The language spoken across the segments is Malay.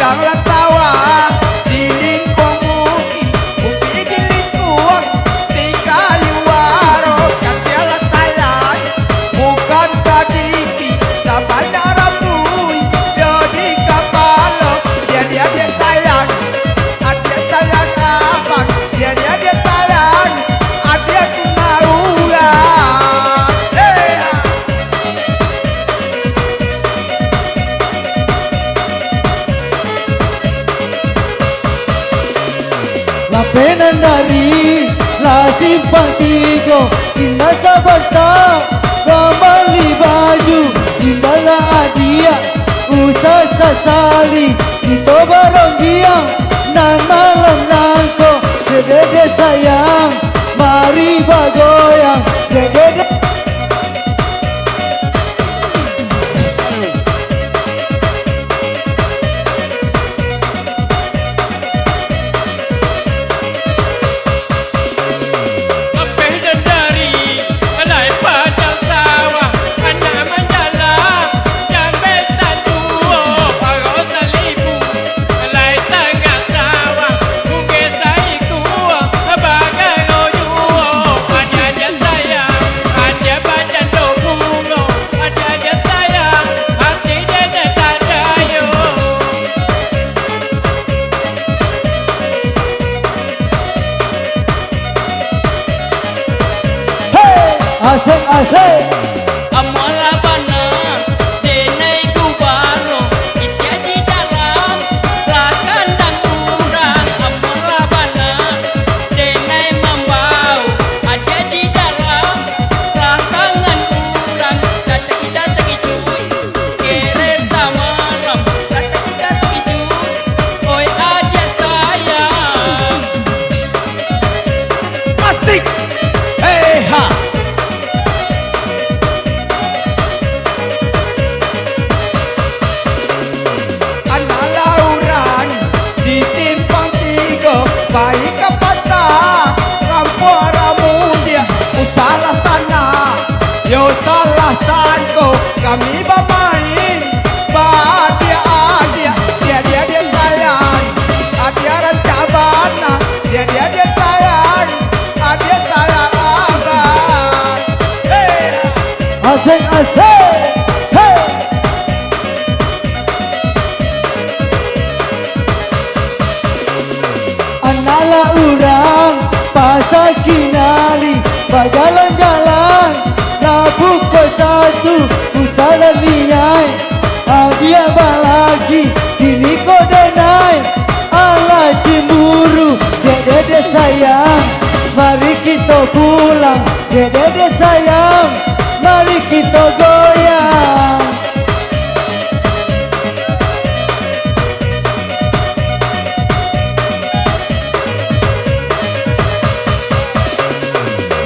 padang lan sawah di lingkung bukit, bukit di lingkung di kayu waro. Kasih lan sayang bukan sedikit, sabana rambut jadi kapalo. Dia sayang, dia sayang abang, dia sayang, dia tunauran. Hey! La penan dari la simpang tigo indah sabata ramali baju indah la adia usah sasali itu barang dia nan malam nangko dede sayang mari bagoyang dede. Asik asik Amola bana denai kubaro itya di dalam lakan dan kurang. Amola bana denai membau ada di dalam lakangan kurang. Kata kita terkejut kereta malam, kata kita terkejut oi ada sayang. Asik, hey ha. Baik kepata Rampuara mudia Usalah sana Yo salah sanko Kami bermain Bahagia adia Dia sayang Adia rancabana Dia sayang Adia sayang abang. Hey! asik asik hey. Anala urang pasal kinali berjalan-jalan nabuk ke satu usaha niai dia balagi kini kau denai ala cemburu dede sayang mari kita pulang dede sayang mari kita goyang.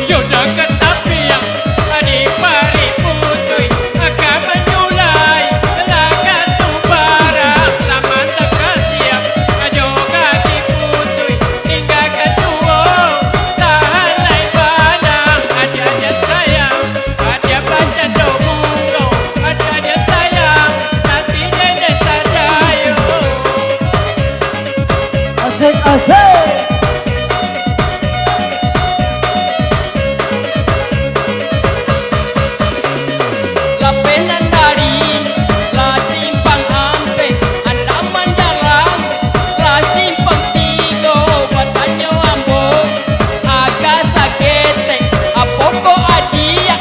Yoda ketapiang adi pari putui akan menyulai laga tubara lama terkasiap ajoga di putui hingga kedua tahalai padang ada sayang ada baca domungo ada sayang nanti dede tadayo. Asik asik Lapenan dari la simpang ampe andaman jalan la simpang tigo batanyo ambo agak sakete apoko adia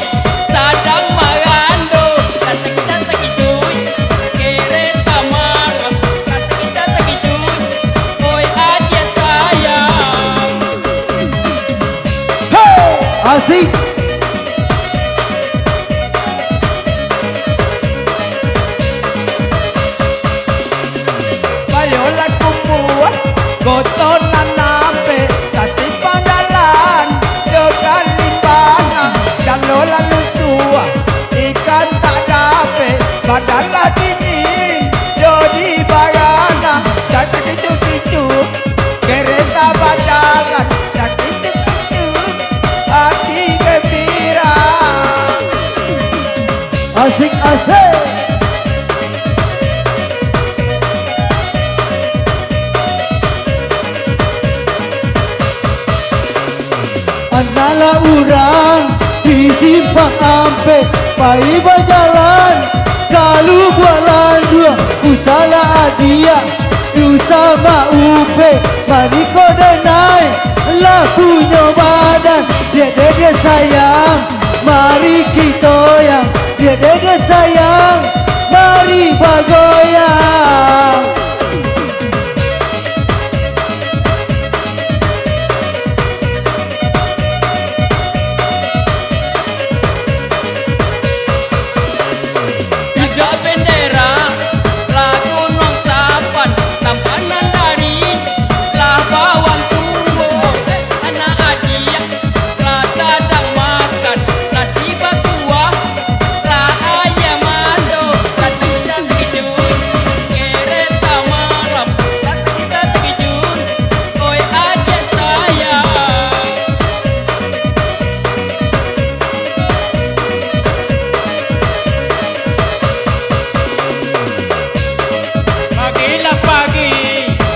sadang marando kata kita terkejut kereta malam kata kita terkejut oi adia sayang. hey. Asik Bayolan kumbuat Gotonan nampe Sati panggalan Jogan limbana Jalolan lusua Ikan tak dape Badanlah dingin Jodi bayana Jaka kicuk-kicuk Kereta badangan Jaka kicuk-kicuk Hati gembira asik asik Anala urang di simpang ampe pai berjalan kalau bualan dua usala adia du sama upe mari kode naik lah punya badan dia sayang mari kita yang dia sayang mari bagoyang. Jaga bendera, lagu nong sapan, tampanan dari lah bawang tumbuh, anak adia, lah dadang makan, nasi bakuah, lah ayam mado, lah tidak terkejut, kereta malam, lah tidak terkejut, oi adik sayang. Pagilah pagi,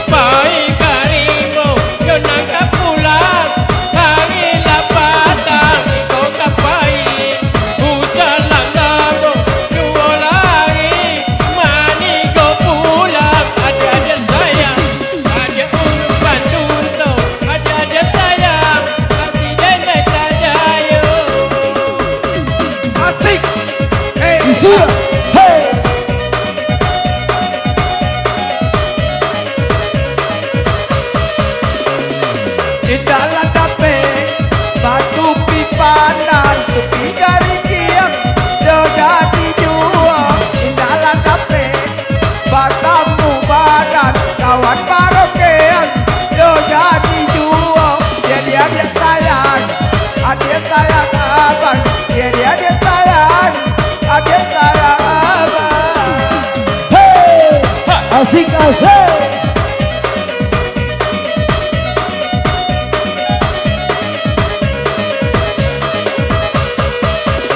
baik karimu, yo nangkap pulang. Pagilah patang, kau kapai, hujalan nabu, dua lagi, mani kau pulang. Ada sayang, ada urupan tuntu, ada sayang, tapi nenek saja yo. Asik. Hey. Isia, hey. Di dalam dape batu pipanan tupi dari kiam jodoh dijual. Di dalam dape batamu badan kawan parokean jodoh dijual. Dia sayang adik sayang abang dia sayang adik sayang abang. Hey, asik asik.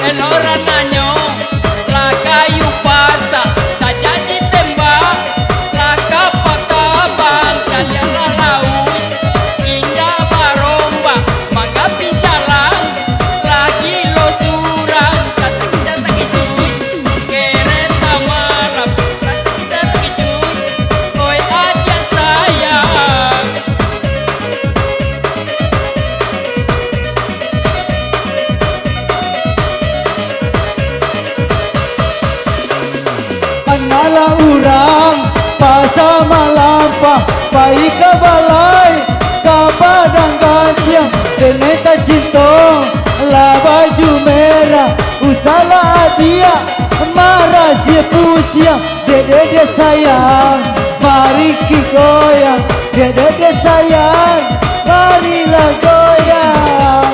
Elora nanyo, lah kayu patah, saja ditembak, lah kapak tabang, kalian lah laut, indah barombak, mangga pincalang, lagi lo surang, catak hijui, kereta malam, catak hijui, oi adik sayang. Anala urang pasar malampa pai ke balai ke padang gantiang deneta cintong la baju merah usala dia marah sia pusiang dia sayang mari ki goyang dia sayang marilah goyang.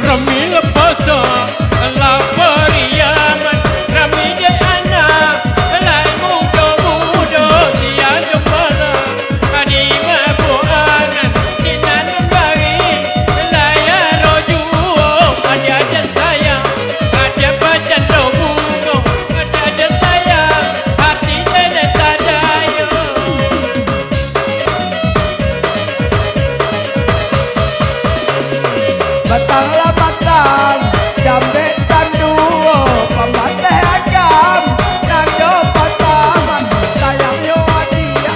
Rami lepasa, la periaman, rami je anak, lai muda-muda, dia jempala, adi mabuangan, dinanan bagi, laya rojuo, ada sayang, ada bacan dobuko, ada sayang, hati nenek tadayo. Batanglah batang, jambe tanduo, pemate agam, nando pataman, sayang yo adia,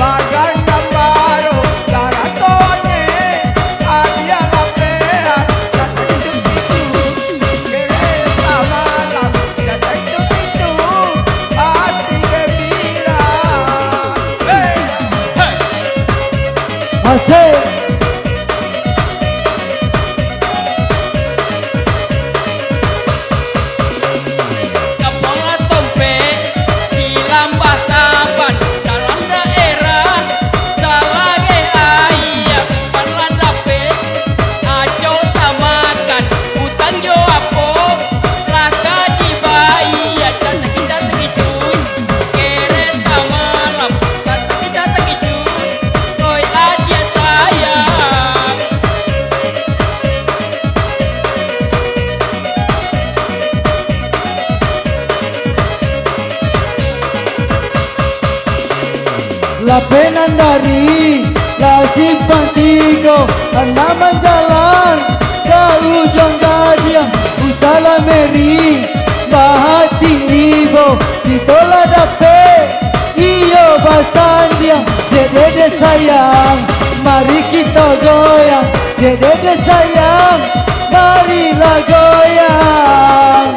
bagan gambaro, daratoane, adia lapean, jatuh itu, kereta malam, jatuh itu, hati gembira. Hey! Asik. Kapola tompe di lambah taban dalam daerah salage ayam panlan dape aco tamakan utang jo apo laka di bayi dan kita terkejut kereta malam kita terkejut oi adia sayang. Lapenan dari La Simpang 3 Hanaman jalan ke ujung Gadiang Usala Meri Bahati Ibo Ditola dape Iyo basandiang Dede sayang Mari kita goyang Dede sayang Marilah goyang.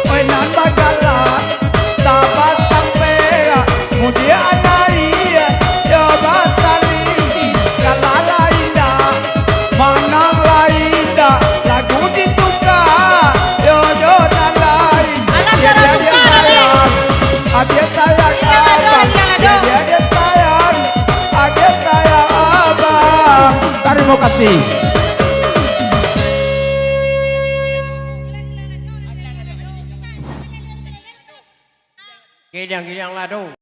Oi nan bagalan dapat tampea mudia anai jabatan ini kalala indah manang lainda lagu dituka yodo dan lain Abiet sayang abang Abiet sayang abang. Terima kasih. Gidang lado.